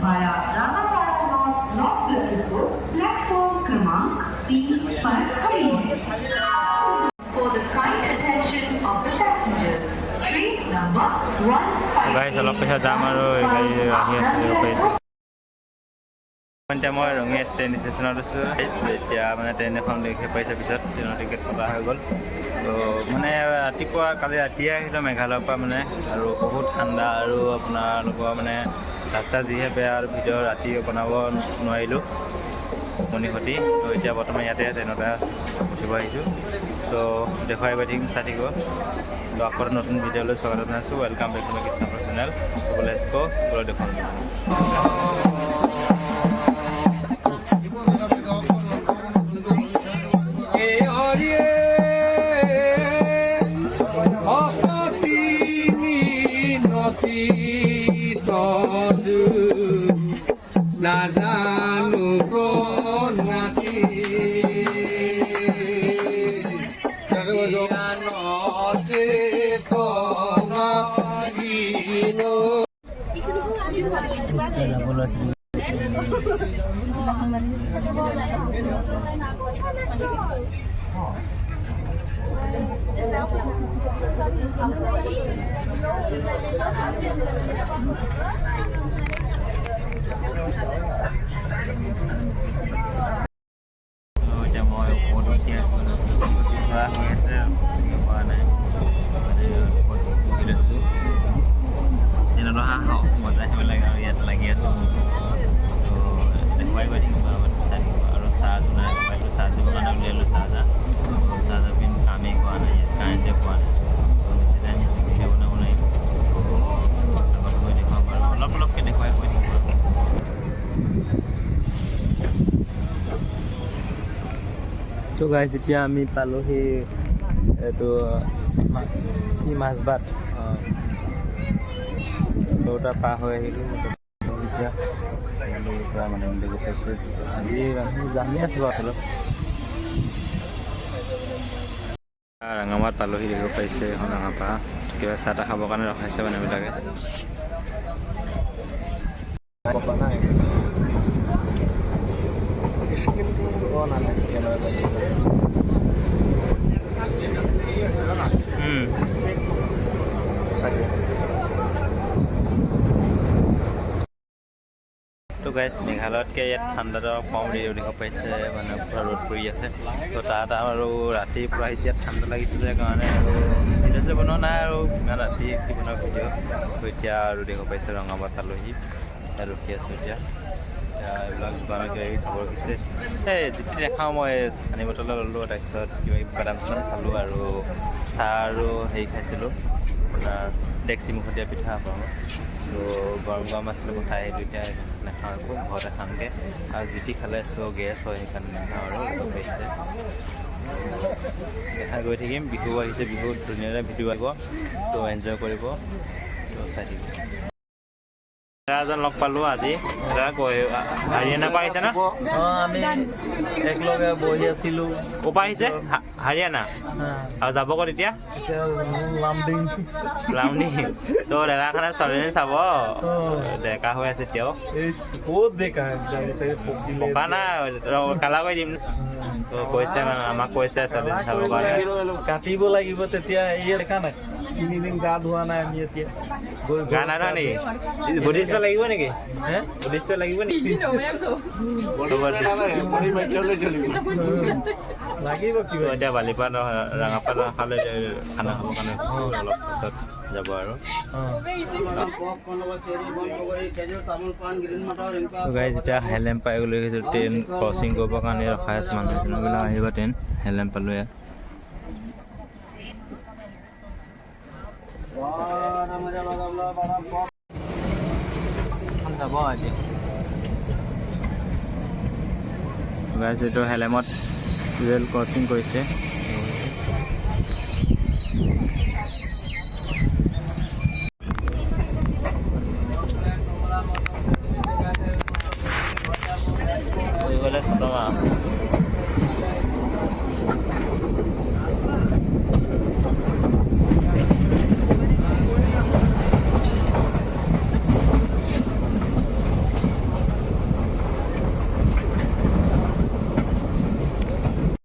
via Ramapara North Lalitpur, platform क्रमांक 3 पर खड़ी है। For the kind attention of the passengers, train number 152 গাড়ী চলক পিছত যাম আৰু গাড়ী আহি আছে পাৰিছোঁ। এতিয়া মই ৰঙিয়া ট্ৰেইন ষ্টেচনত আছোঁ। এতিয়া মানে ট্ৰেইন এখন দেখি পাইছে পিছত ট্ৰেইনৰ টিকেট কটা হৈ গ'ল। তো মানে ৰাতিপুৱা কালি ৰাতিয়ে আহিলোঁ মেঘালয়ৰ পৰা মানে আৰু বহুত ঠাণ্ডা আৰু আপোনালোকৰ মানে ৰাস্তা যিহে বেয়া আৰু ভিডিঅ' ৰাতি বনাব নোৱাৰিলোঁ মণিসতি। তো এতিয়া বৰ্তমান ইয়াতে ট্ৰেইনতে উঠিব আহিছোঁ। চ' দেখুৱাই গৈ থাকিম চাই থাকিব। তো আকৌ নতুন ভিডিঅ'লৈ স্বাগতম জনাইছোঁ। ৱেলকাম বেক টু মাই কৃষ্ণকৰ চেনেল। চ' লেটছ গো দেখুৱাম। নাজানো প্ৰণাতি জানতে কণাগিন এতিয়া মই ওপৰত উঠি আছোঁ যোৱা হৈ আছে হোৱা নাই ওপৰত উঠি লৈছোঁ ট্ৰেইনত অহা মজা আহিব লাগে আৰু ইয়াত লাগি আছোঁ ত' দেখুৱাই গৈ থাকিব চাই থাকিব আৰু চাহটো নাই মোবাইলটো চাৰ্জ দিবৰ কাৰণে উলিয়ালোঁ চাৰ্জাৰ পিন কামেই কৰা নাই ইয়াত কাৰেণ্টে পোৱা নাই ত' বেছি টাইম ভিডিঅ' বনাব নোৱাৰিম আগত গৈ দেখুৱাম আৰু অলপ অলপকৈ দেখুৱাই গৈ থাকিব। তো গাইজ এতিয়া আমি পালোহি এইটো মাছবাট দুটা পাৰ হৈ আহিলোঁ এতিয়া মানে দেখি পাইছোঁ আজি জানি আছোঁ বাৰু অলপ ৰাঙামাত পালোহি দেখিব পাৰিছে এখন ৰাঙাপাৰা কিবা চাহ তাহ খাবৰ কাৰণে ৰখাইছে মানুহবিলাকে। তো গাইজ মেঘালয়তকৈ ইয়াত ঠাণ্ডাটো কম দেখিব পাইছে মানে পূৰা ৰ'দ পৰি আছে। তো তাত আৰু ৰাতি পূৰা আহিছে ইয়াত ঠাণ্ডা লাগিছিলে কাৰণে আৰু ভিডিঅ' বনোৱা নাই আৰু ইমান ৰাতি কি বনোৱা ভিডিঅ'। তো এতিয়া আৰু দেখিব পাইছে ৰঙাপাত পালোহি ইয়াত ৰখি আছোঁ এতিয়া এইবিলাক দোকানত কিবা কিবি খাব ৰখিছে এই যিটো দেখাওঁ মই চানি বটল ল'লোঁ তাৰপিছত কিবা কিবি বাদাম চাদাম খালোঁ আৰু চাহ আৰু হেৰি খাইছিলোঁ আপোনাৰ ডেক্সিমুখত দিয়া পিঠা আপোনাৰ চ' গৰম গৰম আছিলে খাই আহিলোঁ এতিয়া নাখাওঁ একো ঘৰতে খামগৈ আৰু যিটি খালে চ' গেছ হয় সেইকাৰণে নাখাওঁ আৰু পাইছে দেখা গৈ থাকিম। বিহু আহিছে বিহুত ধুনীয়াকৈ ভিডিঅ' আহিব ত' এনজয় কৰিব ত' চাই থাকিম। এজন লগ পালোঁ আজি হাৰিয়ানাৰ পৰা আহিছে ন? আমি একেলগে বহি আছিলোঁ। ক'ৰ পৰা আহিছে? হাৰিয়ানা আৰু যাব ক'ত এতিয়া? লামডিং তো ডেকাখানে ছোৱালীজনী চাব ডেকা হৈ আছে এতিয়াও ক'ত দেখা পকা নাই কালা কৰি দিম কৈছে মানে আমাক কৈছে ছোৱালীজনী চাবৰ কাৰণে কাটিব লাগিব তেতিয়া এই দেখা নাই 3 দিন গা ধোৱা নাই আমি এতিয়া গা নাধোৱা নেকি? বুদ্ধিষ্ট লাগিব নেকি? বুদ্ধিষ্ট লাগিব নেকি? লাগিব কিবা এতিয়া বালিপাত ৰাঙাপাত খালে খানা খাবৰ কাৰণে অলপ পিছত যাব আৰু গাইজ এতিয়া হেলেম পাই গ'লো ট্ৰেইন ক্ৰচিং কৰিবৰ কাৰণে ৰখাই আছে মানুহ এজনবিলাক আহিব ট্ৰেইন হেলেম পালোঁ ইয়াত যাব আজি গাইজ এইটো হেলেমত ৰেল ক্ৰচিং কৰিছে খতম